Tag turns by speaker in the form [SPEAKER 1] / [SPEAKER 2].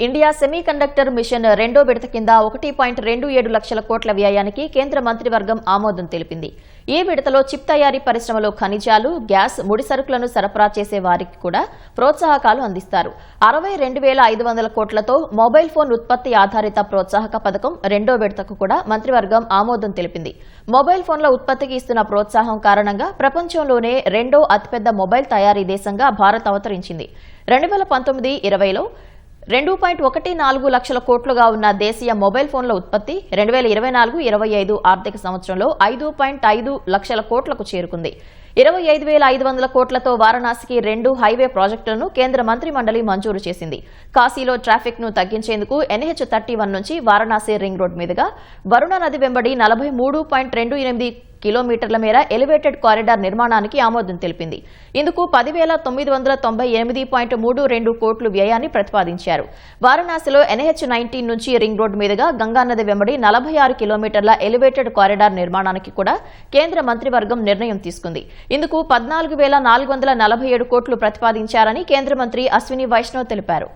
[SPEAKER 1] India semiconductor machine రెండో విడత కింద 1.27 లక్షల కోట్ల వ్యయానికి కేంద్ర మంత్రివర్గం ఆమోదం తెలిపింది. ఈ విడతలో చిప్ తయారీ పరిశ్రమలో ఖనిజాలు, గ్యాస్, ముడి సరుకులను సరఫరా చేసే వారికి కూడా ప్రోత్సాహకాలు అందిస్తారు. 62,500 కోట్లతో మొబైల్ ఫోన్ ఉత్పత్తి ఆధారిత ప్రోత్సాహక పథకం రెండో విడతకు కూడా మంత్రివర్గం ఆమోదం తెలిపింది. మొబైల్ ఫోన్ల ఉత్పత్తికి ఇస్తున్న ప్రోత్సాహం కారణంగా ప్రపంచంలోనే రెండో అతిపెద్ద మొబైల్ తయారీ దేశంగా భారత్ అవతరించింది. 2019-20లో 2.14 లక్షల కోట్లుగా ఉన్న దేశీయ మొబైల్ ఫోన్ల ఉత్పత్తి 2024-25 ఆర్థిక సంవత్సరంలో 5.5 లక్షల కోట్లకు చేరుకుంది. 25,500 కోట్లతో వారణాసికి 2 హైవే ప్రాజెక్టులను కేంద్ర మంత్రి మండలి మంజూరు చేసింది. కాశీలో ట్రాఫిక్ ను తగ్గించేందుకు NH31 నుంచి వారణాసి రింగ్ రోడ్ మీదుగా వరుణ నది వెంబడి 43.28 కిలోమీటర్ల మేర ఎలివేటెడ్ కారిడార్ నిర్మాణానికి ఆమోదం తెలిపింది. ఇందుకు 10,998.32 కోట్లు వ్యయాన్ని ప్రతిపాదించారు. వారణాసిలో NH19 నుంచి రింగ్ రోడ్ మీదుగా గంగానది వెంబడి 46 కిలోమీటర్ల ఎలివేటెడ్ కారిడార్ నిర్మాణానికి కూడా కేంద్ర మంత్రివర్గం నిర్ణయం తీసుకుంది. ఇందుకు 14,447 కోట్లు ప్రతిపాదించారని కేంద్ర మంత్రి అశ్విని వైష్ణవ్ తెలిపారు.